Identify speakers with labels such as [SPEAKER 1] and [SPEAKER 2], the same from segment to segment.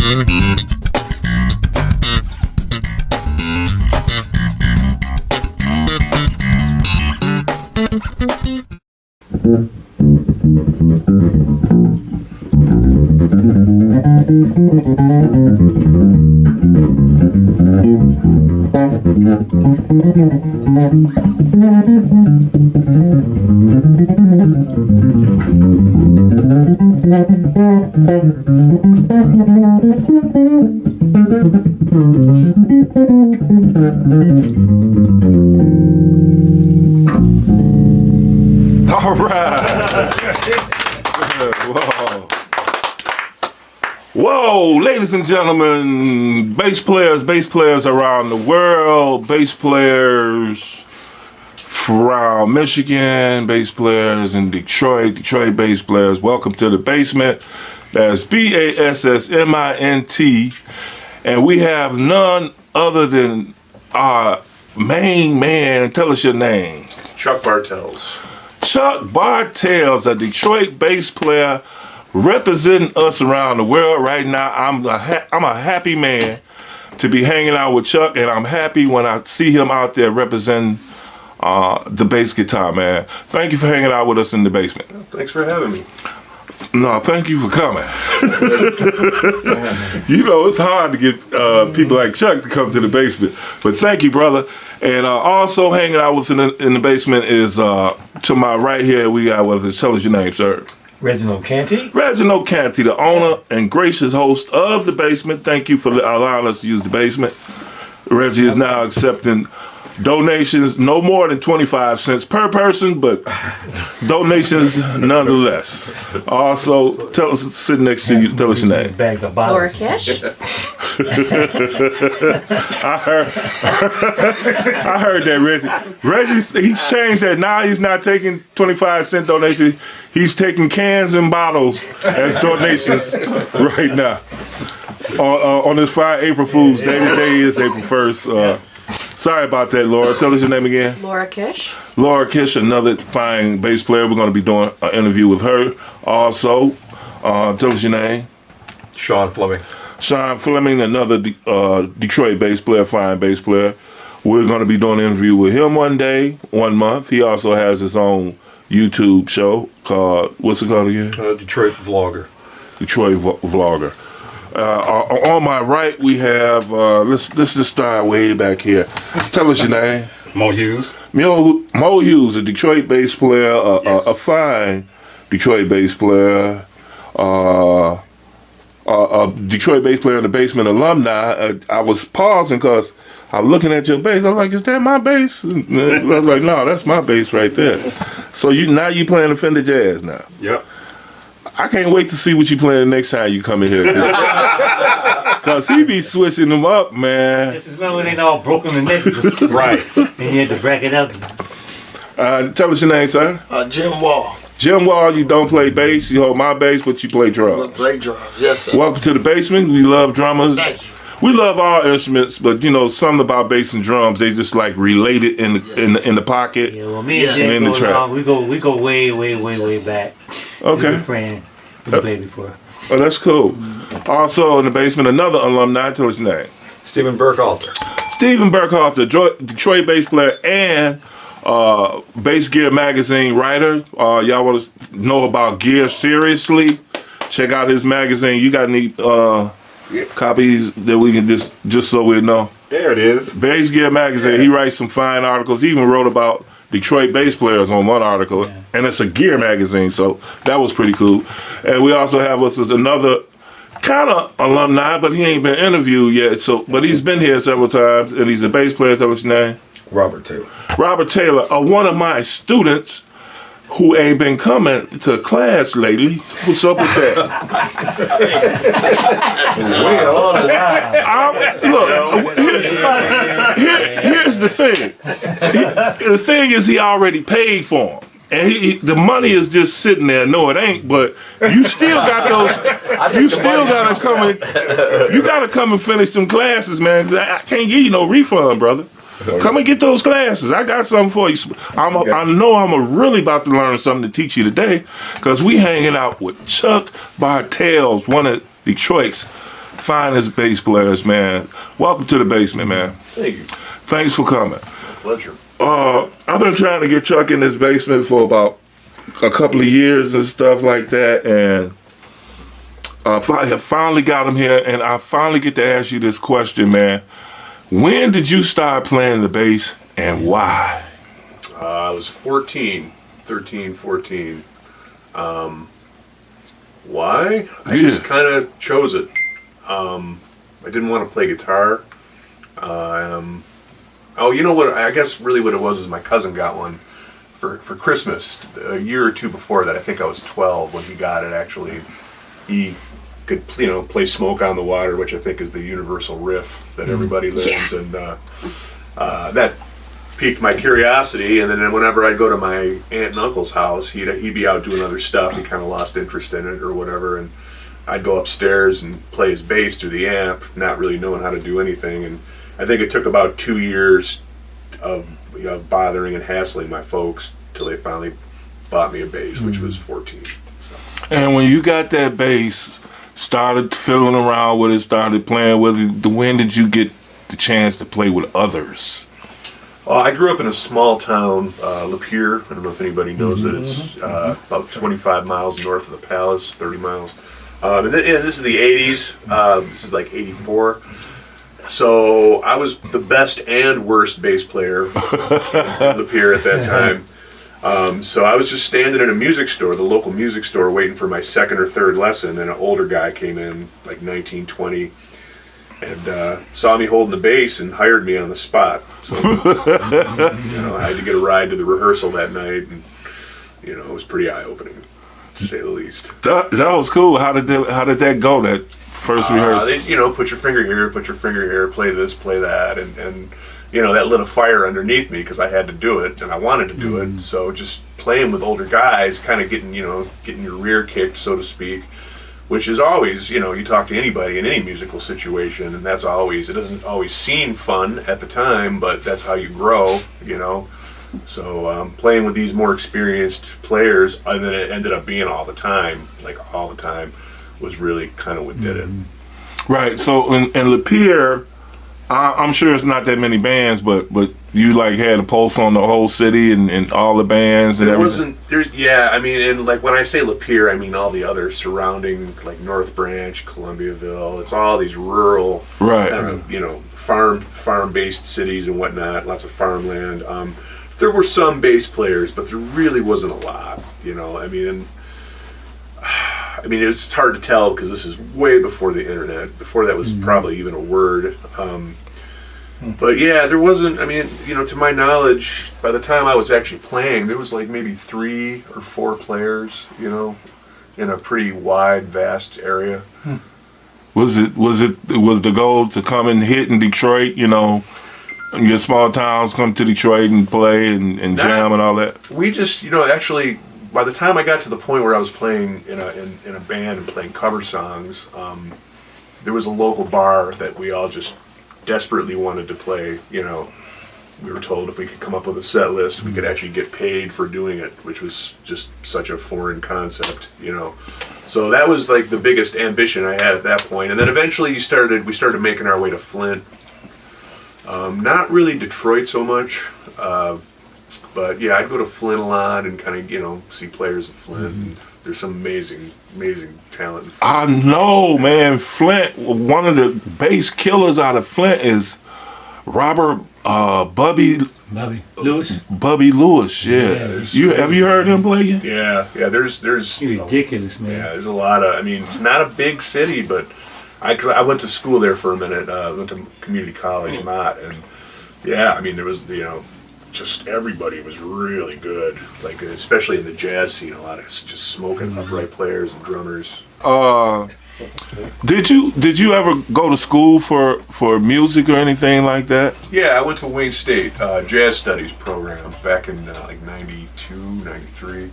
[SPEAKER 1] All right. Whoa. Whoa, ladies and gentlemen, bass players around the world, bass players from Michigan, bass players in Detroit bass players. Welcome to the BASSmint. That's BASSmint. And we have none other than our main man. Tell us your name.
[SPEAKER 2] Chuck Bartels.
[SPEAKER 1] Chuck Bartels, a Detroit bass player representing us around the world right now. I'm a happy man to be hanging out with Chuck, and I'm happy when I see him out there representing the bass guitar, man. Thank you for hanging out with us in the basement.
[SPEAKER 2] Thanks for having me.
[SPEAKER 1] No, thank you for coming. You know, it's hard to get people like Chuck to come to the basement, but thank you, brother. And also hanging out with in the basement is to my right here, we got, tell us your name, sir.
[SPEAKER 3] Reginald Canty.
[SPEAKER 1] Reginald Canty, the owner and gracious host of the BASSmint. Thank you for allowing us to use the basement. Reggie is now accepting donations, no more than 25 cents per person, but donations nonetheless. Also, tell us, sit next to you, tell us your name.
[SPEAKER 3] Bags of
[SPEAKER 4] Laura Kish.
[SPEAKER 1] I heard that, Reggie. He's changed that. Now he's not taking 25-cent donations. He's taking cans and bottles as donations right now. On this fine April Fool's Day. Today is April 1st. Sorry about that, Laura. Tell us your name again.
[SPEAKER 4] Laura Kish.
[SPEAKER 1] Laura Kish, another fine bass player. We're going to be doing an interview with her also. Tell us your name.
[SPEAKER 2] Sean Fleming.
[SPEAKER 1] Sean Fleming, another Detroit bass player, fine bass player. We're going to be doing an interview with him one month. He also has his own YouTube show called, what's it called again?
[SPEAKER 2] Detroit Vlogger.
[SPEAKER 1] Detroit Vlogger. On my right, we have, let's just start way back here. Tell us your name.
[SPEAKER 2] Mo Hughes.
[SPEAKER 1] Mo Hughes, a Detroit bass player, a fine Detroit bass player, a Detroit bass player in the BASSmint alumni. I was pausing because I was looking at your bass. I was like, is that my bass? I was like, no, that's my bass right there. So now you playing the Fender Jazz now.
[SPEAKER 2] Yep.
[SPEAKER 1] I can't wait to see what you play the next time you come in here. Cause he be switching them up, man.
[SPEAKER 3] Just as long as they ain't all broken the neck.
[SPEAKER 2] Right.
[SPEAKER 3] And you had to break it up.
[SPEAKER 1] Tell us your name, sir.
[SPEAKER 5] Jim Wall.
[SPEAKER 1] Jim Wall, you don't play bass. You hold my bass, but you play drums.
[SPEAKER 5] Play drums, yes, sir.
[SPEAKER 1] Welcome to the BASSmint. We love drummers.
[SPEAKER 5] Thank you.
[SPEAKER 1] We love all instruments, but you know something about bass and drums. They just like related in the pocket.
[SPEAKER 3] Yeah, well, me and Jim
[SPEAKER 1] in the
[SPEAKER 3] go
[SPEAKER 1] track.
[SPEAKER 3] along. We go way back.
[SPEAKER 1] Okay.
[SPEAKER 3] We friend. We played before.
[SPEAKER 1] Oh, that's cool. Also in the BASSmint, another alumni. Tell us your name.
[SPEAKER 2] Stephen Burkhalter.
[SPEAKER 1] Stephen Burkhalter, Detroit bass player and Bass Gear magazine writer. Y'all want to know about gear seriously? Check out his magazine. You got any copies that we can just so we know?
[SPEAKER 2] There it is.
[SPEAKER 1] Bass Gear magazine. Yeah. He writes some fine articles. He even wrote about Detroit bass players on one article, and it's a gear magazine, so that was pretty cool. And we also have with us another kind of alumni, but he ain't been interviewed yet. But he's been here several times, and he's a bass player. Tell us your name.
[SPEAKER 2] Robert Taylor.
[SPEAKER 1] Robert Taylor, one of my students who ain't been coming to class lately. What's up with that? Here's the thing. The thing is, he already paid for them. And the money is just sitting there. No, it ain't. But you still got those. You still gotta come and. You gotta come and finish some classes, man. I can't give you no refund, brother. Come and get those classes. I got something for you. I know I'm really about to learn something to teach you today, because we hanging out with Chuck Bartels, one of Detroit's finest bass players, man. Welcome to the basement, man.
[SPEAKER 4] Thank you.
[SPEAKER 1] Thanks for coming.
[SPEAKER 4] Pleasure.
[SPEAKER 1] I've been trying to get Chuck in this basement for about a couple of years and stuff like that, and I finally got him here, and I finally get to ask you this question, man. When did you start playing the bass, and why?
[SPEAKER 4] I was 13, 14. Why? I just kind of chose it. I didn't want to play guitar. Oh, you know what? I guess really what it was is my cousin got one for Christmas a year or two before that. I think I was 12 when he got it. Actually, he could play "Smoke on the Water," which I think is the universal riff that everybody learns, and that piqued my curiosity. And then whenever I'd go to my aunt and uncle's house, he'd be out doing other stuff. He kind of lost interest in it or whatever, and I'd go upstairs and play his bass through the amp, not really knowing how to do anything. And I think it took about 2 years of bothering and hassling my folks till they finally bought me a bass, which was 14. So.
[SPEAKER 1] And when you got that bass, started fiddling around with it, started playing with it, when did you get the chance to play with others?
[SPEAKER 4] I grew up in a small town, Lapeer. I don't know if anybody knows it. It's about 25 miles north of the Palace, 30 miles. And this is the 80s. This is like 84. So I was the best and worst bass player in Lapeer at that time. So I was just standing in a music store, the local music store, waiting for my second or third lesson, and an older guy came in, like 19, 20, and saw me holding the bass and hired me on the spot. So I had to get a ride to the rehearsal that night, and it was pretty eye-opening, to say the least.
[SPEAKER 1] That was cool. How did that go? That first rehearsal?
[SPEAKER 4] They, put your finger here, put your finger here, play this, play that, and that lit a fire underneath me because I had to do it and I wanted to do it. So just playing with older guys, kind of getting your rear kicked, so to speak, which is always, you talk to anybody in any musical situation, and it doesn't always seem fun at the time, but that's how you grow, So playing with these more experienced players, and then it ended up being all the time, was really kind of what did it.
[SPEAKER 1] Right. So in Lapeer, I'm sure it's not that many bands, but you had a pulse on the whole city and all the bands and everything.
[SPEAKER 4] And when I say Lapeer, I mean all the other surrounding, like North Branch, Columbiaville. It's all these rural, kind of, farm-based cities and whatnot. Lots of farmland. There were some bass players, but there really wasn't a lot. It's hard to tell because this is way before the internet. Before that was probably even a word. But yeah, there wasn't, to my knowledge, by the time I was actually playing, there was maybe 3 or 4 players, in a pretty wide, vast area.
[SPEAKER 1] Was the goal to come and hit in Detroit, your small towns, come to Detroit and play and jam and all that?
[SPEAKER 4] We just, actually, by the time I got to the point where I was playing in a band and playing cover songs, there was a local bar that we all just desperately wanted to play. We were told if we could come up with a set list, we could actually get paid for doing it, which was just such a foreign concept, So that was the biggest ambition I had at that point. And then eventually we started making our way to Flint. Not really Detroit so much. But yeah, I'd go to Flint a lot and kind of, see players at Flint. And there's some amazing talent in Flint.
[SPEAKER 1] I know, man. Flint, one of the bass killers out of Flint is Robert Bubby
[SPEAKER 3] Lewis.
[SPEAKER 1] Bubby Lewis, yeah. Have you heard him play?
[SPEAKER 4] Yeah. There's
[SPEAKER 3] ridiculous, man.
[SPEAKER 4] Yeah, there's a lot of. It's not a big city, but I went to school there for a minute. went to community college, Mott, and yeah, there was just everybody was really good, especially in the jazz scene. A lot of just smoking upright players and drummers.
[SPEAKER 1] Did you ever go to school for music or anything like that?
[SPEAKER 4] Yeah, I went to Wayne State jazz studies program back in 92, 93.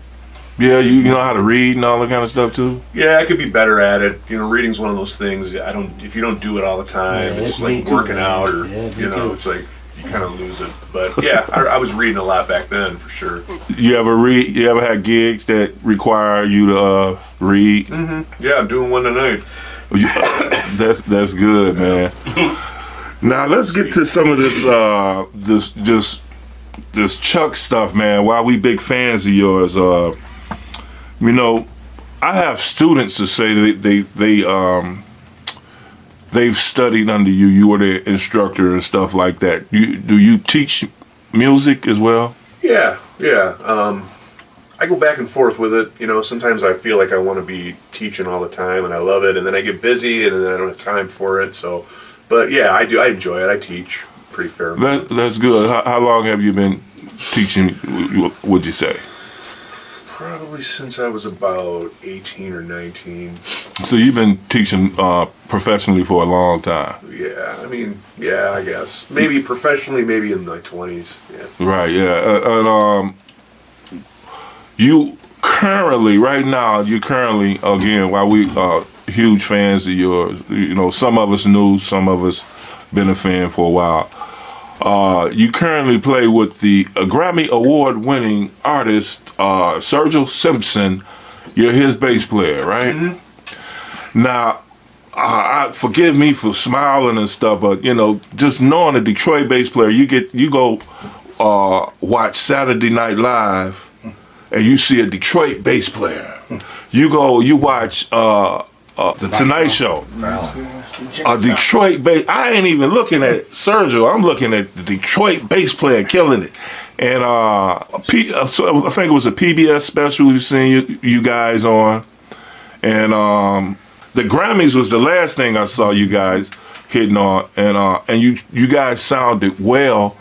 [SPEAKER 1] Yeah, you know how to read and all that kind of stuff too?
[SPEAKER 4] Yeah, I could be better at it. Reading's one of those things. If you don't do it all the time, it's like working out, or it's like you kind of lose it. But yeah, I was reading a lot back then for sure.
[SPEAKER 1] You ever had gigs that require you to read?
[SPEAKER 4] Mm-hmm. Yeah, I'm doing one tonight.
[SPEAKER 1] That's good, man. Now let's get to some of this Chuck stuff, man. Why we big fans of yours? You know, I have students to say that they've studied under you. You were the instructor and stuff like that. Do you teach music as well?
[SPEAKER 4] Yeah. I go back and forth with it. You know, sometimes I feel like I want to be teaching all the time, and I love it, and then I get busy, and then I don't have time for it. So, but yeah, I do. I enjoy it. I teach pretty fair.
[SPEAKER 1] That's good. How long have you been teaching? Would you say?
[SPEAKER 4] Probably since I was about 18 or 19.
[SPEAKER 1] So you've been teaching professionally for a long time.
[SPEAKER 4] Yeah, I mean, yeah, I guess maybe professionally, maybe in my 20s. Yeah.
[SPEAKER 1] Right. Yeah. You currently, again, while we are huge fans of yours, you know, some of us new, some of us been a fan for a while. You currently play with the Grammy Award winning artist, Sergio Simpson. You're his bass player, right? Mm-hmm. Now, forgive me for smiling and stuff, but you know, just knowing a Detroit bass player, you go watch Saturday Night Live, and you see a Detroit bass player. You watch the Tonight Show. A Detroit bass. I ain't even looking at Sergio. I'm looking at the Detroit bass player killing it. And so I think it was a PBS special we've seen you guys on. And the Grammys was the last thing I saw you guys hitting on. And you guys sounded well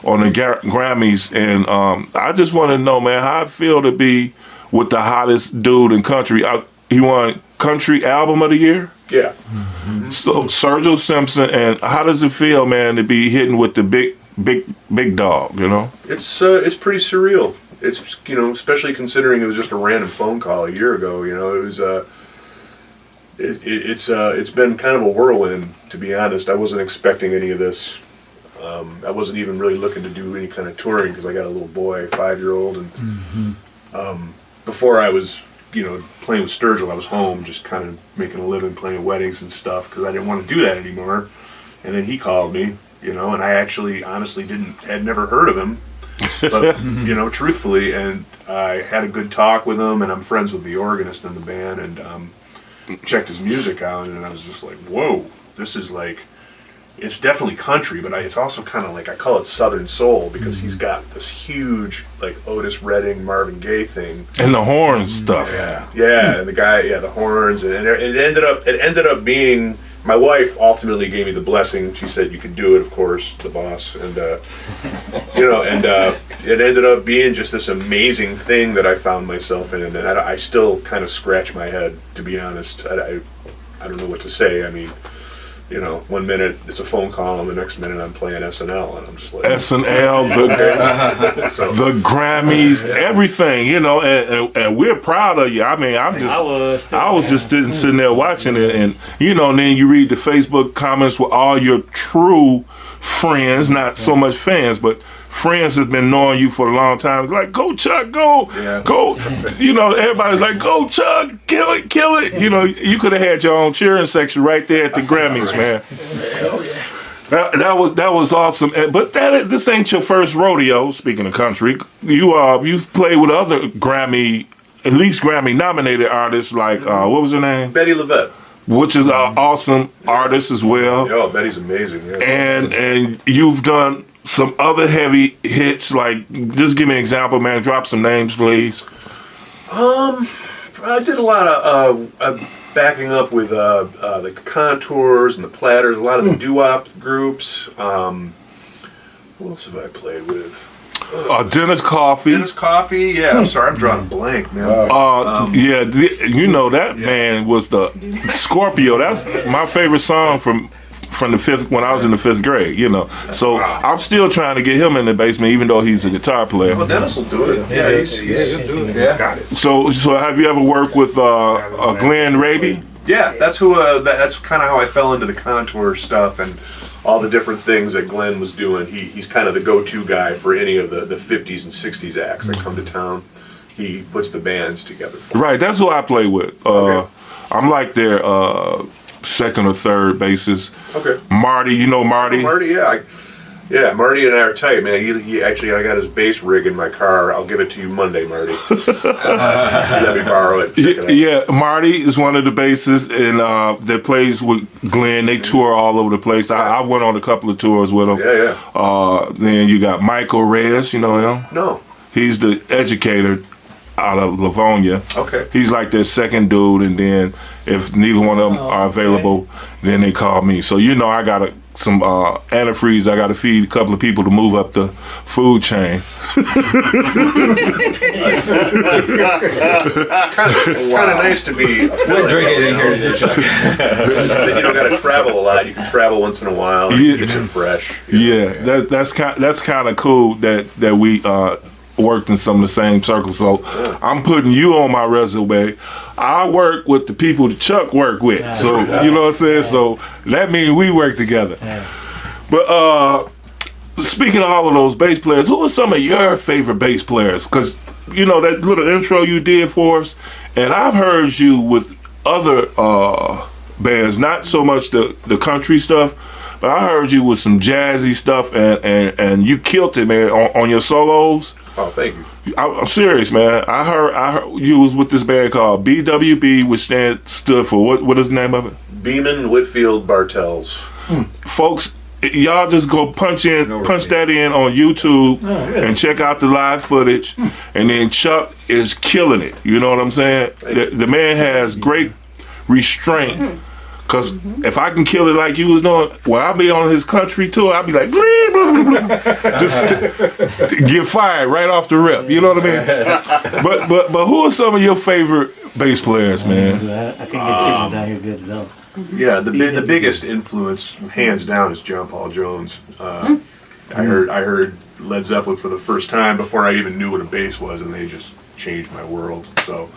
[SPEAKER 1] on the Grammys. And I just want to know, man, how I feel to be with the hottest dude in country. He won Country Album of the Year.
[SPEAKER 4] Yeah.
[SPEAKER 1] Mm-hmm. So Sergio Simpson, and how does it feel, man, to be hitting with the big dog? You know, it's
[SPEAKER 4] pretty surreal. It's, you know, especially considering it was just a random phone call a year ago. You know, it was it's been kind of a whirlwind, to be honest. I wasn't expecting any of this. I wasn't even really looking to do any kind of touring because I got a little boy, 5-year-old, and before I was, you know, playing with Sturgill, I was home just kind of making a living playing weddings and stuff because I didn't want to do that anymore. And then he called me, you know, and I actually honestly had never heard of him, but you know, truthfully, and I had a good talk with him, and I'm friends with the organist in the band, and checked his music out, and I was just like, whoa, this is like, it's definitely country, but it's also kind of like, I call it Southern Soul because he's got this huge, like, Otis Redding, Marvin Gaye thing.
[SPEAKER 1] And the horn stuff.
[SPEAKER 4] Yeah, and the guy, the horns, and it ended up being, my wife ultimately gave me the blessing. She said, you can do it, of course, the boss, and, you know, and it ended up being just this amazing thing that I found myself in, and I still kind of scratch my head, to be honest. I don't know what to say. I mean, you know, one minute it's a phone call, and the next minute I'm playing SNL, and I'm just like
[SPEAKER 1] SNL, the Grammys, everything, you know, and we're proud of you. I mean, I was just sitting there watching it, and you know, and then you read the Facebook comments with all your true friends, not so much fans, but friends have been knowing you for a long time. It's like, go Chuck, go. You know, everybody's like, go Chuck, kill it. You know, you could have had your own cheering section right there at the Grammys, man.
[SPEAKER 5] Hell yeah.
[SPEAKER 1] That was awesome. But this ain't your first rodeo. Speaking of country, you've played with other at least Grammy nominated artists like what was her name?
[SPEAKER 4] Betty LaVette.
[SPEAKER 1] Which is an awesome artist as well.
[SPEAKER 4] Oh, Betty's amazing. Yeah.
[SPEAKER 1] And you've done some other heavy hits, like, just give me an example, man. Drop some names, please.
[SPEAKER 4] I did a lot of backing up with like the Contours and the Platters, a lot of the doo-wop groups. Who else have I played with?
[SPEAKER 1] Dennis Coffey.
[SPEAKER 4] Yeah. I'm sorry, I'm drawing a blank, man.
[SPEAKER 1] You know that man was the Scorpio. That's my favorite song from the fifth, when I was in the 5th grade, you know. So I'm still trying to get him in the basement, even though he's a guitar player.
[SPEAKER 4] Well, Dennis will do it. Yeah, he'll do it. Yeah, got it.
[SPEAKER 1] So have you ever worked with Glenn Raby?
[SPEAKER 4] Yeah, that's who. That's kind of how I fell into the Contour stuff and all the different things that Glenn was doing. He's kind of the go-to guy for any of the 50s and 60s acts that come to town. He puts the bands together.
[SPEAKER 1] Right, that's who I play with.
[SPEAKER 4] Okay.
[SPEAKER 1] I'm like their second or third bases.
[SPEAKER 4] Okay.
[SPEAKER 1] Marty, you know Marty?
[SPEAKER 4] Marty, yeah. Yeah, Marty and I are tight, man. He actually, I got his bass rig in my car. I'll give it to you Monday, Marty. Let me borrow it. Check it out.
[SPEAKER 1] Yeah, Marty is one of the bassists, and that plays with Glenn. They tour all over the place. I went on a couple of tours with them.
[SPEAKER 4] Yeah.
[SPEAKER 1] Then you got Michael Reyes, you know him?
[SPEAKER 4] No.
[SPEAKER 1] He's the educator out of Livonia.
[SPEAKER 4] Okay.
[SPEAKER 1] He's like their second dude, and then if neither one of them are available, then they call me. So you know I got some antifreeze I got to feed a couple of people to move up the food chain.
[SPEAKER 4] It's kind of nice to be a
[SPEAKER 6] We'll drink it in here today, Chuck.
[SPEAKER 4] You don't got to travel a lot. You can travel once in a while and
[SPEAKER 1] Yeah.
[SPEAKER 4] keeps it fresh.
[SPEAKER 1] Yeah, that's kind of cool that we worked in some of the same circles. So I'm putting you on my resume. I work with the people that Chuck work with. So you know what I'm saying? So that means we work together. But speaking of all of those bass players, who are some of your favorite bass players? Because you know that little intro you did for us, and I've heard you with other bands, not so much the country stuff, but I heard you with some jazzy stuff, and you killed it, man, on your solos.
[SPEAKER 4] Oh, thank you.
[SPEAKER 1] I'm serious, man. I heard you was with this band called BWB, which stood for what is the name of it?
[SPEAKER 4] Beeman, Whitfield, Bartels.
[SPEAKER 1] Folks, y'all just go punch that in on YouTube and check out the live footage. And then Chuck is killing it. You know what I'm saying? The man has great restraint. Cause if I can kill it like you was doing, when I be on his country tour, I'll be like, blah, blah, blah, blah. Just to get fired right off the rip. You know what I mean? But who are some of your favorite bass players, man?
[SPEAKER 3] I can get sitting down here good though.
[SPEAKER 4] Yeah, the biggest influence, hands down, is John Paul Jones. I heard Led Zeppelin for the first time before I even knew what a bass was, and they just changed my world. So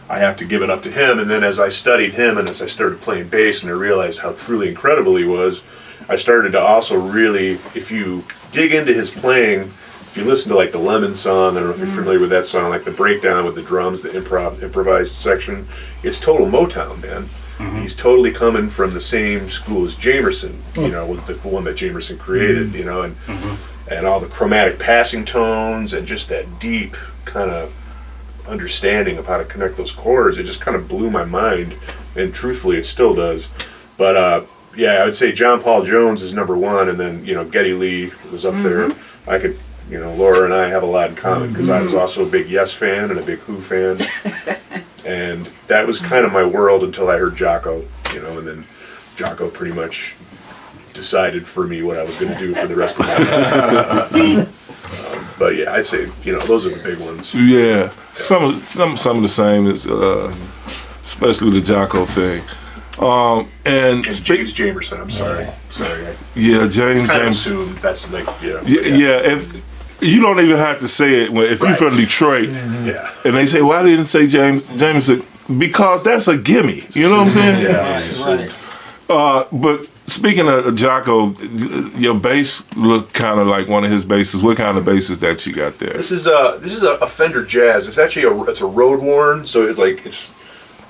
[SPEAKER 4] I have to give it up to him. And then as I studied him and as I started playing bass and I realized how truly incredible he was, I started to also really, if you dig into his playing, if you listen to like the Lemon song, I don't know if you're familiar with that song, like the breakdown with the drums, the improvised section, it's total Motown, man. He's totally coming from the same school as Jamerson, you know, the one that Jamerson created, you know, and all the chromatic passing tones and just that deep kind of understanding of how to connect those chords. It just kind of blew my mind, and truthfully it still does. But yeah, I would say John Paul Jones is number one, and then, you know, Geddy Lee was up there. I could, you know, Laura and I have a lot in common because I was also a big Yes fan and a big Who fan. And that was kind of my world until I heard Jocko, you know, and then Jocko pretty much decided for me what I was going to do for the rest of my life. But yeah, I'd say, you know, those are the big ones.
[SPEAKER 1] Yeah, some of the same as especially the Jocko thing. And
[SPEAKER 4] James Jamerson, I'm sorry.
[SPEAKER 1] Yeah, James.
[SPEAKER 4] Assumed that's like,
[SPEAKER 1] yeah. If you don't even have to say it if you're from Detroit, and they say, "Why didn't say Jameson?" Because that's a gimme. You know what I'm saying?
[SPEAKER 4] Yeah.
[SPEAKER 1] But speaking of Jocko, your bass look kind of like one of his basses. What kind of basses that you got there?
[SPEAKER 4] This is a Fender Jazz. It's actually it's a road worn, so it's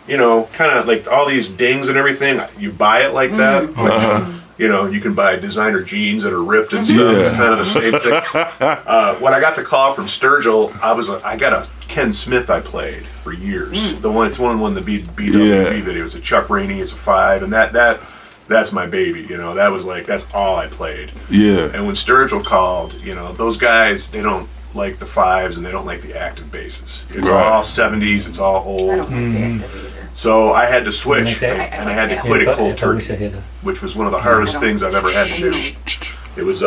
[SPEAKER 4] you know, kind of like all these dings and everything. You buy it like that. You know, you can buy designer jeans that are ripped and stuff. It's kind of the same thing. When I got the call from Sturgill, I got a Ken Smith I played for years. It's one the BWB video. It's a Chuck Rainey. It's a 5, and that's my baby. You know, that's all I played. Yeah. And when Sturgill called, you know, those guys, they don't like the 5s and they don't like the active basses. It's all 70s. It's all old. So I had to switch, and I had to quit at Cold Turkey, which was one of the hardest things I've ever had to do. It was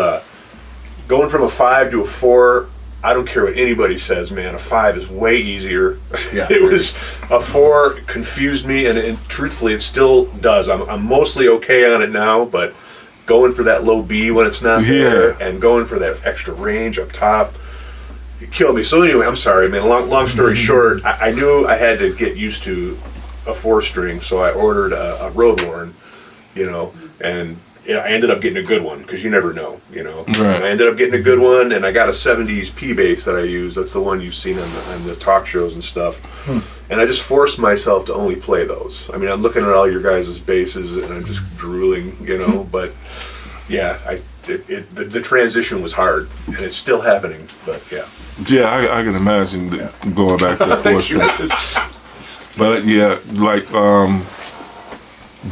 [SPEAKER 4] going from a 5 to a 4. I don't care what anybody says, man. A 5 is way easier. It was a 4 confused me, and truthfully, it still does. I'm mostly okay on it now, but going for that low B when it's not there, and going for that extra range up top, it killed me. So anyway, I'm sorry, man. Long story short, I knew I had to get used to a 4-string, so I ordered a road worn, you know, and I ended up getting a good one because you never know, you know.
[SPEAKER 1] Right.
[SPEAKER 4] I ended up getting a good one, and I got a 70s P bass that I use. That's the one you've seen on the talk shows and stuff. And I just forced myself to only play those. I mean, I'm looking at all your guys' basses, and I'm just drooling, you know. But yeah, the transition was hard, and it's still happening. But yeah.
[SPEAKER 1] Yeah, I can imagine going back to the
[SPEAKER 4] Thank you.
[SPEAKER 1] 4-string. But yeah, like,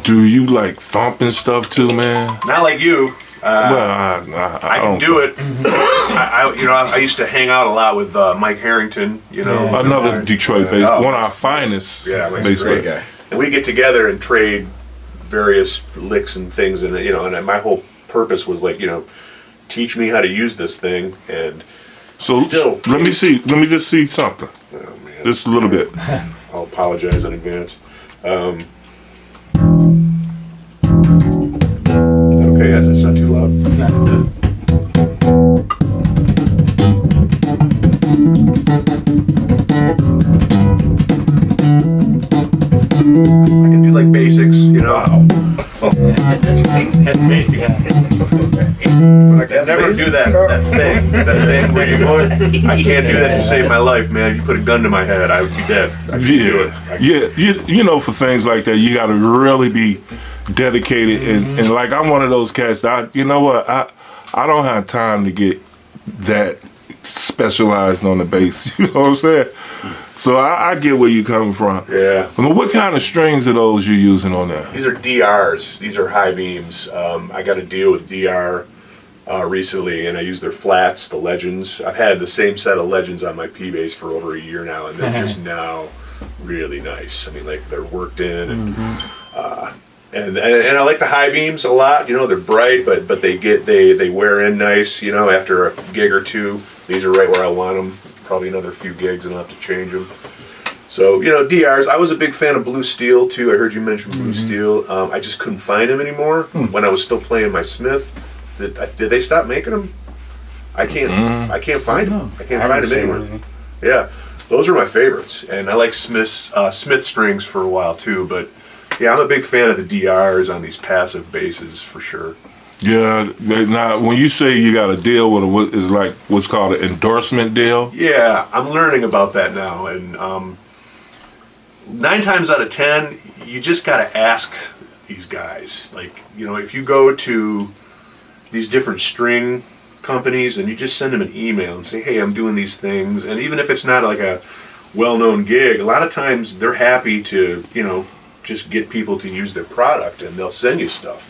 [SPEAKER 1] do you like thumping stuff too, man?
[SPEAKER 4] Not like you.
[SPEAKER 1] Well,
[SPEAKER 4] I can do it. I used to hang out a lot with Mike Harrington. You know,
[SPEAKER 1] Another Detroit bass,
[SPEAKER 4] Oh.
[SPEAKER 1] one of our finest
[SPEAKER 4] Mike's
[SPEAKER 1] bass
[SPEAKER 4] a great
[SPEAKER 1] players.
[SPEAKER 2] guy.
[SPEAKER 4] and we get together and trade various licks and things, and and my whole purpose was like, teach me how to use this thing, and
[SPEAKER 1] So
[SPEAKER 4] Still.
[SPEAKER 1] let me just see something,
[SPEAKER 4] oh man,
[SPEAKER 1] just a little bit.
[SPEAKER 4] I'll apologize in advance. Okay, that's not too loud. I can do like basics,
[SPEAKER 3] That's basic.
[SPEAKER 4] But I can never do that thing where I can't do that to save my life, man. If you put a gun to my head, I would be dead. I couldn't do it.
[SPEAKER 1] Yeah. For things like that, you got to really be dedicated, and like I'm one of those cats that I don't have time to get that specialized on the bass. You know what I'm saying? So I get where you coming from.
[SPEAKER 4] Yeah.
[SPEAKER 1] What kind of strings are those you using on there?
[SPEAKER 4] These are DRs. These are high beams. I got a deal with DR recently, and I use their flats, the Legends. I've had the same set of Legends on my P bass for over a year now, and they're just now really nice. I mean, like, they're worked in, and I like the high beams a lot. They're bright, but they wear in nice. After a gig or two, these are right where I want them. Probably another few gigs, and I'll have to change them. So, DRs. I was a big fan of Blue Steel too. I heard you mention Blue Steel. I just couldn't find them anymore when I was still playing my Smith. Did they stop making them? I can't find them. I can't find them anywhere. Yeah, those are my favorites, and I like Smith strings for a while too. But yeah, I'm a big fan of the DRs on these passive basses for sure.
[SPEAKER 1] Yeah. Now, when you say you got a deal with what is like what's called an endorsement deal.
[SPEAKER 4] Yeah, I'm learning about that now, and 9 times out of 10, you just got to ask these guys. Like, if you go to these different string companies and you just send them an email and say, hey, I'm doing these things, and even if it's not like a well-known gig, a lot of times they're happy to, just get people to use their product, and they'll send you stuff.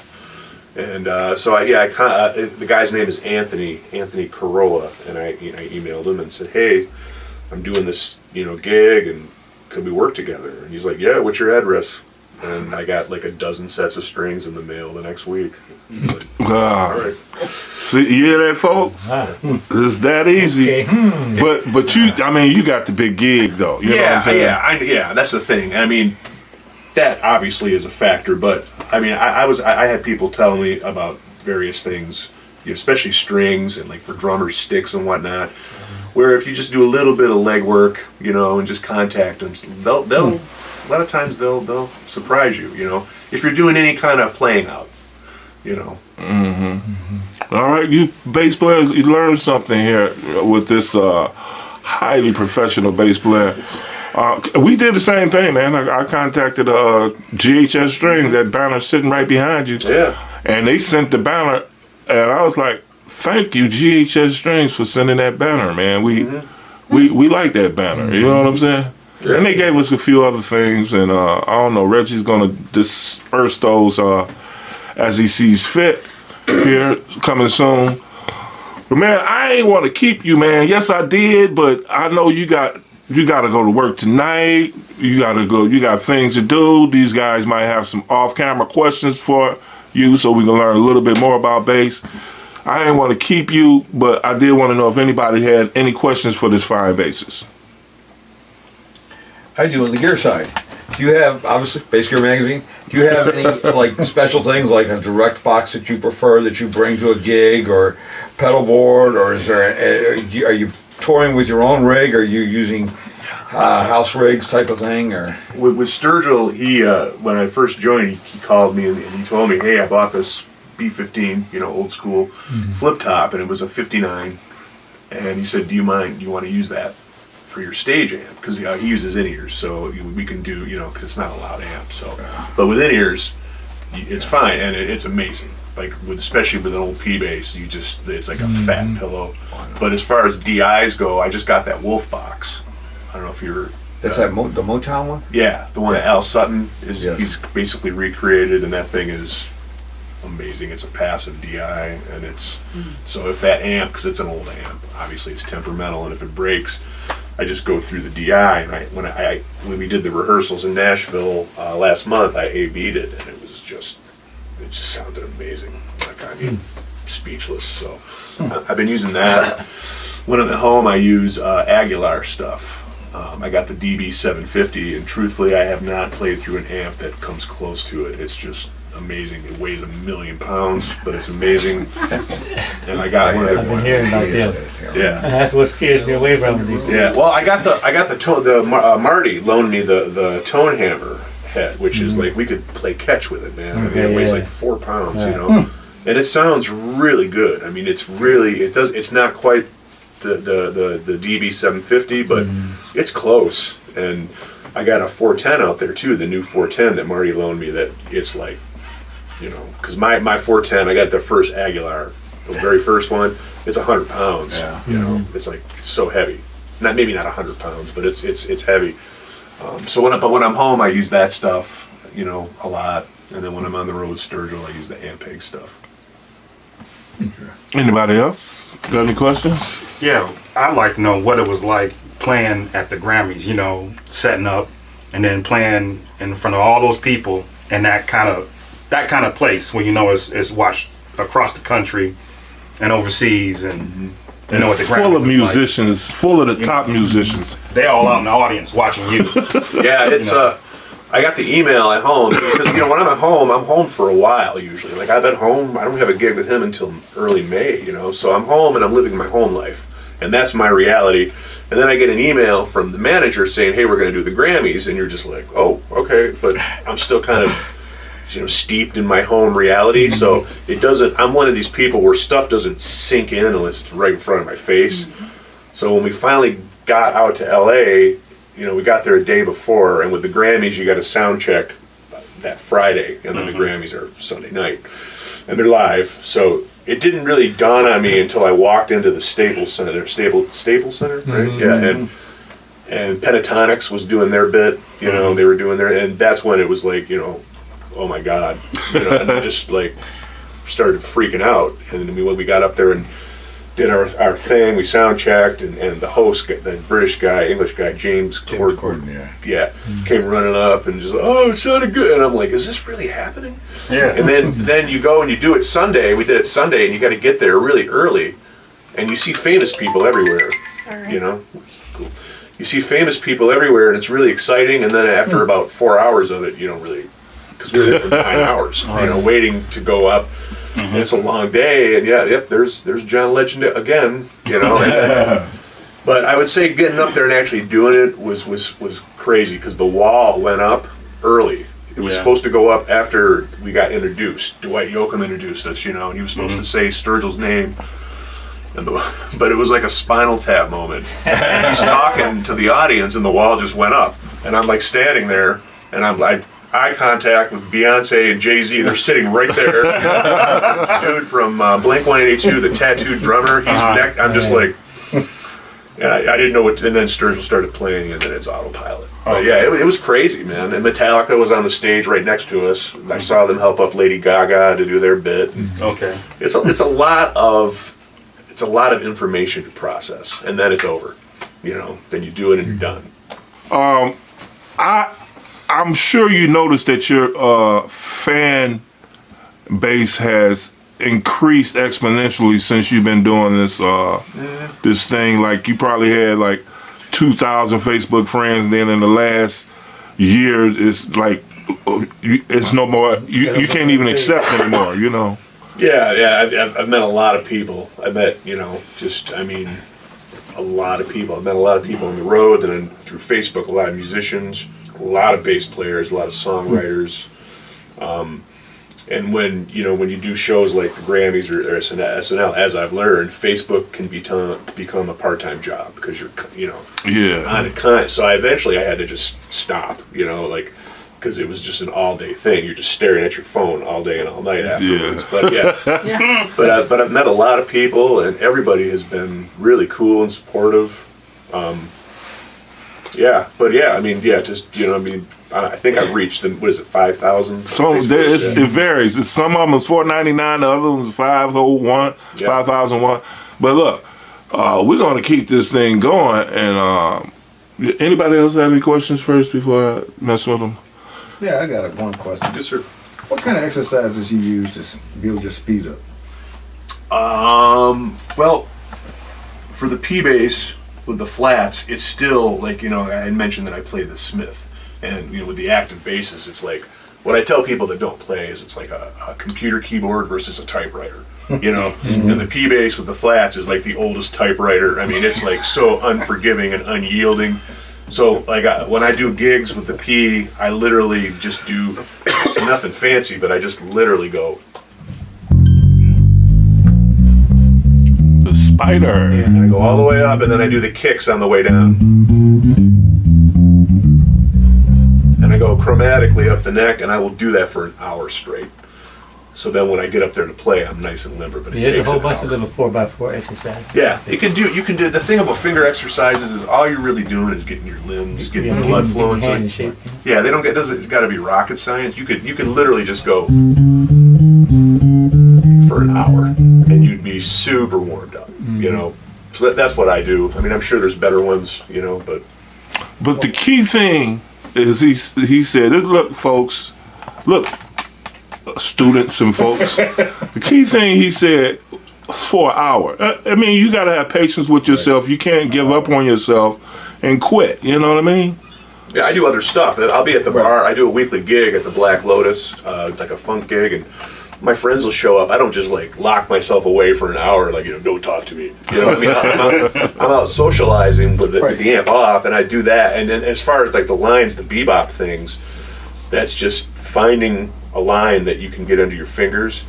[SPEAKER 4] And the guy's name is Anthony Corolla, and I emailed him and said, hey, I'm doing this, gig, and could we work together? And he's like, yeah, what's your address? And I got like a dozen sets of strings in the mail the next week. Like, all right.
[SPEAKER 1] See, you hear that, folks? It's that easy.
[SPEAKER 3] Okay.
[SPEAKER 1] But you got the big gig though. You know what I'm saying?
[SPEAKER 4] Yeah, that's the thing. I mean, that obviously is a factor, but I mean, I had people tell me about various things, especially strings and like for drummers, sticks and whatnot, where if you just do a little bit of legwork, and just contact them, they'll a lot of times they'll surprise you, if you're doing any kind of playing out,
[SPEAKER 1] All right, you bass players, you learned something here with this highly professional bass player. We did the same thing, man. I contacted GHS Strings, that banner sitting right behind you.
[SPEAKER 4] Yeah.
[SPEAKER 1] And they sent the banner, and I was like, thank you, GHS Strings, for sending that banner, man. We like that banner, you know what I'm saying? Yeah. And they gave us a few other things, and I don't know, Reggie's going to disperse those as he sees fit here, coming soon. But man, I ain't want to keep you, man. Yes, I did, but I know you got to go to work tonight. You got to go. You got things to do. These guys might have some off-camera questions for you, so we can learn a little bit more about bass. I didn't want to keep you, but I did want to know if anybody had any questions for this fine bassist.
[SPEAKER 2] I do on the gear side. Do you have, obviously, Bass Gear Magazine, do you have any like special things like a direct box that you prefer that you bring to a gig, or pedal board, or is there, are you touring with your own rig, or are you using house rigs type of thing? Or
[SPEAKER 4] with Sturgill, he when I first joined, he called me and he told me, hey, I bought this B15, old school flip top, and it was a 59. And he said, "Do you want to use that for your stage amp?" Because he uses in-ears, so we can do, because it's not a loud amp. So, but with in-ears, it's fine, and it's amazing. Like especially with an old P bass, it's like a fat pillow. But as far as DIs go, I just got that Wolf box. I don't know if you're.
[SPEAKER 2] That's the Motown one?
[SPEAKER 4] Yeah, the one that Al Sutton
[SPEAKER 2] Yes.
[SPEAKER 4] he's basically recreated, and that thing is amazing. It's a passive DI, and it's so if that amp, because it's an old amp, obviously it's temperamental, and if it breaks, I just go through the DI. And when we did the rehearsals in Nashville last month, I A/B'd it, and it just sounded amazing. Like speechless. So I've been using that. When I'm at home, I use Aguilar stuff. I got the DB750, and truthfully, I have not played through an amp that comes close to it. It's just amazing. It weighs 1,000,000 pounds, but it's amazing. And I got one of
[SPEAKER 3] I've been hearing about them.
[SPEAKER 4] Yeah.
[SPEAKER 3] That's what scares me away from these.
[SPEAKER 4] Yeah. Well, I got the tone. Marty loaned me the tone hammer head, which is like we could play catch with it, man.
[SPEAKER 3] Okay,
[SPEAKER 4] it weighs
[SPEAKER 3] yeah.
[SPEAKER 4] like 4 pounds, and it sounds really good. I mean, it's not quite the DB750, but it's close. And I got a 410 out there too, the new 410 that Marty loaned me. That it's like, because my 410, I got the first Aguilar, the very first one. It's 100 pounds.
[SPEAKER 2] Yeah.
[SPEAKER 4] It's like it's so heavy. Maybe not 100 pounds, but it's heavy. So when I'm home, I use that stuff, a lot. And then when I'm on the road with Sturgill, I use the Ampeg stuff.
[SPEAKER 1] Anybody else got any questions?
[SPEAKER 7] Yeah, I'd like to know what it was like playing at the Grammys, setting up and then playing in front of all those people in that kind of place where it's watched across the country and overseas, and what the Grammys
[SPEAKER 1] full of
[SPEAKER 7] is
[SPEAKER 1] musicians, full of the top musicians.
[SPEAKER 7] They all out in the audience watching you.
[SPEAKER 4] Yeah, it's I got the email at home because when I'm at home, I'm home for a while usually. Like I've been home, I don't have a gig with him until early May, so I'm home and I'm living my home life, and that's my reality. And then I get an email from the manager saying, "Hey, we're going to do the Grammys," and you're just like, "Oh, okay," but I'm still kind of steeped in my home reality, so it doesn't. I'm one of these people where stuff doesn't sink in unless it's right in front of my face. So when we finally got out to LA. We got there a day before, and with the Grammys, you got a sound check that Friday, and then the Grammys are Sunday night, and they're live. So it didn't really dawn on me until I walked into the Staples Center, Staples Center, right? Yeah, and Pentatonics was doing their bit, they were doing their, and that's when it was like, oh my God, and I just like started freaking out, and then when we got up there and did our thing, we sound checked, and the host, the English guy, James Corden, came running up and just, "Oh, it sounded good," and I'm like, "Is this really happening?"
[SPEAKER 7] Yeah.
[SPEAKER 4] And then you go and you do it Sunday. We did it Sunday, and you got to get there really early, and you see famous people everywhere.
[SPEAKER 8] Sorry.
[SPEAKER 4] Cool. You see famous people everywhere, and it's really exciting. And then after about 4 hours of it, you don't really, because we were there for 9 hours, waiting to go up. And it's a long day, and there's John Legend again, But I would say getting up there and actually doing it was crazy because the wall went up early. It was supposed to go up after we got introduced. Dwight Yoakam introduced us, and he was supposed to say Sturgill's name, but it was like a Spinal Tap moment. He's talking to the audience, and the wall just went up, and I'm like standing there, and I'm like. Eye contact with Beyonce and Jay-Z. They're sitting right there. Dude from Blink-182, the tattooed drummer. He's next. I'm just like, I didn't know what. And then Sturgill started playing, and then it's autopilot. But yeah, it was crazy, man. And Metallica was on the stage right next to us. I saw them help up Lady Gaga to do their bit.
[SPEAKER 7] Okay.
[SPEAKER 4] It's a lot of information to process, and then it's over. Then you do it and you're done.
[SPEAKER 1] I'm sure you noticed that your fan base has increased exponentially since you've been doing this this thing. Like you probably had like 2,000 Facebook friends, and then in the last year, it's like it's no more. You can't even accept anymore.
[SPEAKER 4] Yeah. I've met a lot of people. I met a lot of people. I've met a lot of people on the road, and then through Facebook, a lot of musicians. A lot of bass players, a lot of songwriters. And when you do shows like the Grammys or SNL, as I've learned, Facebook can become a part-time job because you're on it. So I had to just stop, because it was just an all-day thing. You're just staring at your phone all day and all night afterwards.
[SPEAKER 1] Yeah.
[SPEAKER 4] But I've met a lot of people, and everybody has been really cool and supportive. I think I've reached what is it, 5,000?
[SPEAKER 1] It varies. Some of them is $4.99, the other ones 501, 5,001. But look, we're going to keep this thing going. And anybody else have any questions first before I mess with them?
[SPEAKER 6] Yeah, I got one question.
[SPEAKER 4] Yes, sir.
[SPEAKER 6] What kind of exercises you use to build your speed up?
[SPEAKER 4] Well, for the P bass with the flats, it's still like, I had mentioned that I play the Smith. And with the active basses, it's like what I tell people that don't play is it's like a computer keyboard versus a typewriter. And the P bass with the flats is like the oldest typewriter. I mean, it's like so unforgiving and unyielding. So like when I do gigs with the P, I literally just do, it's nothing fancy, but I just literally go.
[SPEAKER 1] The spider.
[SPEAKER 4] And I go all the way up, and then I do the kicks on the way down. And I go chromatically up the neck, and I will do that for an hour straight. So then when I get up there to play, I'm nice and limber, but it
[SPEAKER 3] There's
[SPEAKER 4] takes
[SPEAKER 3] a whole
[SPEAKER 4] an
[SPEAKER 3] bunch
[SPEAKER 4] hour.
[SPEAKER 3] of little 4x4 exercises.
[SPEAKER 4] Yeah, you can do, the thing about finger exercises is all you're really doing is getting your limbs, getting the blood flowing.
[SPEAKER 3] Getting your hand in
[SPEAKER 4] So,
[SPEAKER 3] shape.
[SPEAKER 4] yeah, it's got to be rocket science. You can literally just go for an hour, and you'd be super warmed up, So that's what I do. I mean, I'm sure there's better ones, but.
[SPEAKER 1] But the key thing is he said, look, folks, students and folks, the key thing he said for an hour. I mean, you got to have patience with yourself. You can't give up on yourself and quit. You know what I mean?
[SPEAKER 4] Yeah, I do other stuff. I'll be at the bar. I do a weekly gig at the Black Lotus, like a funk gig, and my friends will show up. I don't just like lock myself away for an hour, like, don't talk to me. I mean, I'm out socializing with the amp off, and I do that. And then as far as like the lines, the bebop things, that's just finding a line that you can get under your fingers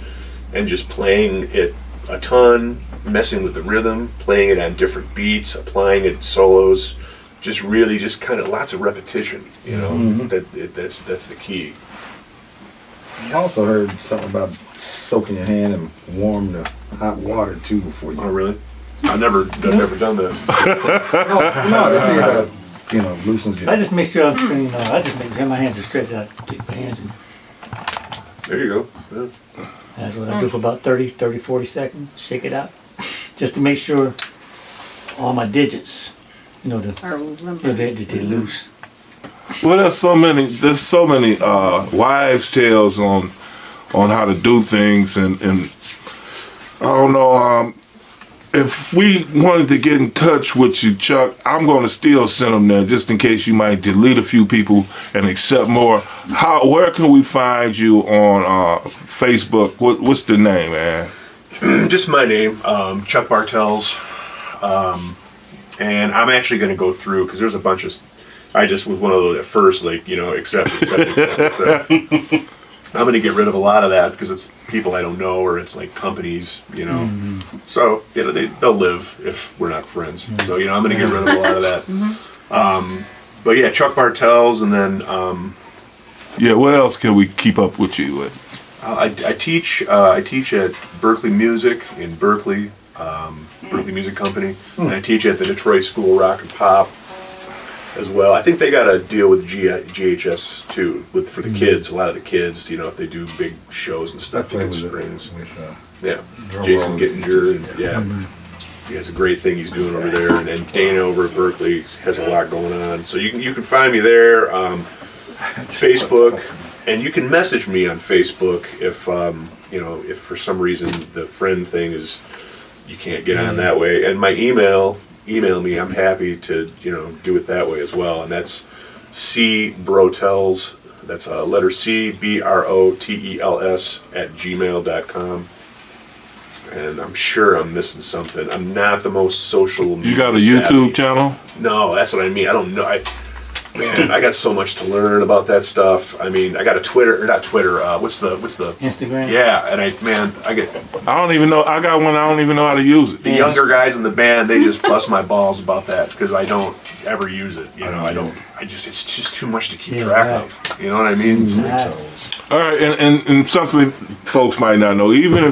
[SPEAKER 4] and just playing it a ton, messing with the rhythm, playing it on different beats, applying it in solos, just really just kind of lots of repetition, that's the key.
[SPEAKER 6] I also heard something about soaking your hand and warm the hot water too before you.
[SPEAKER 4] Oh, really? I've never done that.
[SPEAKER 6] No, they say that loosens your.
[SPEAKER 3] I just make sure I just make sure my hands are stretched out. Take my hands and
[SPEAKER 4] There you go. Yeah.
[SPEAKER 3] that's what I do for about 30, 40 seconds. Shake it out. Just to make sure all my digits, they're loose.
[SPEAKER 1] Well, there's so many wives' tales on how to do things, and I don't know. If we wanted to get in touch with you, Chuck, I'm going to still send them there just in case you might delete a few people and accept more. Where can we find you on Facebook? What's the name, man?
[SPEAKER 4] Just my name, Chuck Bartels, and I'm actually going to go through because there's a bunch of. I just was one of those at first, like, accept. I'm going to get rid of a lot of that because it's people I don't know or it's like companies, So, they'll live if we're not friends. So, I'm going to get rid of a lot of that. But yeah, Chuck Bartels, and then.
[SPEAKER 1] What else can we keep up with you with?
[SPEAKER 4] I teach at Berkeley Music in Berkeley, Berkeley Music Company, and I teach at the Detroit School of Rock and Pop as well. I think they got a deal with GHS too, for the kids. A lot of the kids, if they do big shows and stuff, to get screens. Jason Gittinger, and he has a great thing he's doing over there, and Dana over at Berkeley has a lot going on. So you can find me there, Facebook, and you can message me on Facebook if if for some reason the friend thing is you can't get on that way, and my email me. I'm happy to do it that way as well, and that's cbrotels. That's letter C BROTELS @gmail.com. And I'm sure I'm missing something. I'm not the most social media
[SPEAKER 1] You got a
[SPEAKER 4] savvy.
[SPEAKER 1] YouTube channel?
[SPEAKER 4] No, that's what I mean. I don't know. Man, I got so much to learn about that stuff. I mean, I got a Twitter, or not Twitter. What's the?
[SPEAKER 3] Instagram.
[SPEAKER 4] Yeah, and I get
[SPEAKER 1] I don't even know. I got one. I don't even know how to use it.
[SPEAKER 4] the younger guys in the band. They just bust my balls about that because I don't ever use it. You know, I don't. It's just too much to keep track of. You know what I mean?
[SPEAKER 3] Right.
[SPEAKER 1] All right, and something folks might not know. Even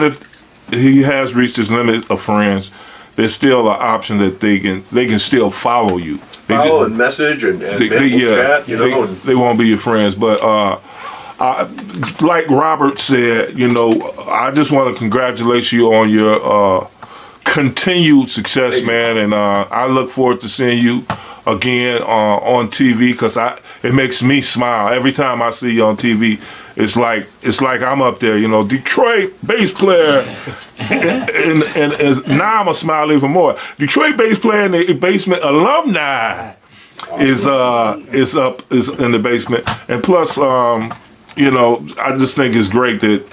[SPEAKER 1] if he has reached his limit of friends, there's still an option that they can still follow you. They
[SPEAKER 4] Follow
[SPEAKER 1] just-
[SPEAKER 4] and message and
[SPEAKER 1] they-
[SPEAKER 4] chat. You know, and
[SPEAKER 1] they won't be your friends, but like Robert said, you know, I just want to congratulate you on your continued success, man, and I look forward to seeing you again on TV because it makes me smile every time I see you on TV. It's like I'm up there, you know, Detroit bass player, and now I'm a smile even more. Detroit bass player in the BASSmint alumni is in the basement, and plus, you know, I just think it's great that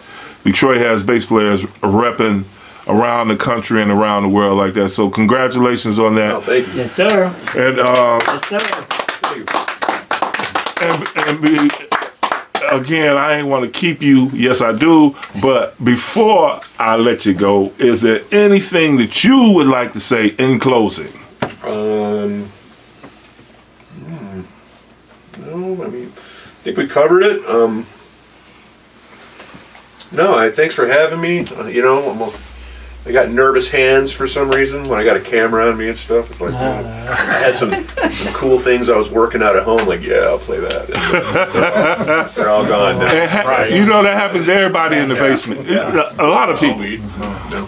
[SPEAKER 1] Detroit has bass players repping around the country and around the world like that. So congratulations on that.
[SPEAKER 4] oh, thank you.
[SPEAKER 3] Yes, sir.
[SPEAKER 1] And
[SPEAKER 3] Yes, sir.
[SPEAKER 1] again, I ain't want to keep you. Yes, I do. But before I let you go, is there anything that you would like to say in closing?
[SPEAKER 4] No, I mean, I think we covered it. No, thanks for having me. You know, I got nervous hands for some reason when I got a camera on me and stuff. It's like, I had some cool things I was working out at home. Like, yeah, I'll play that. And they're all gone now.
[SPEAKER 1] You know that happens to everybody in the basement.
[SPEAKER 4] Yeah.
[SPEAKER 1] A lot of people.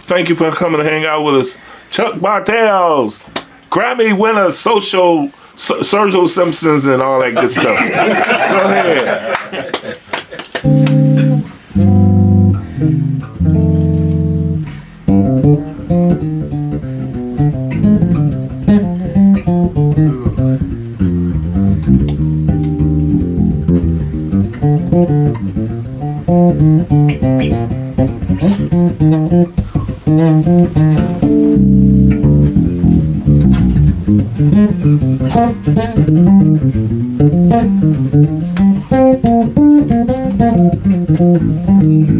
[SPEAKER 1] Thank you for coming to hang out with us. Chuck Bartels, Grammy winner, Sergio Simpsons, and all that good stuff. Go ahead.
[SPEAKER 8] Thank you.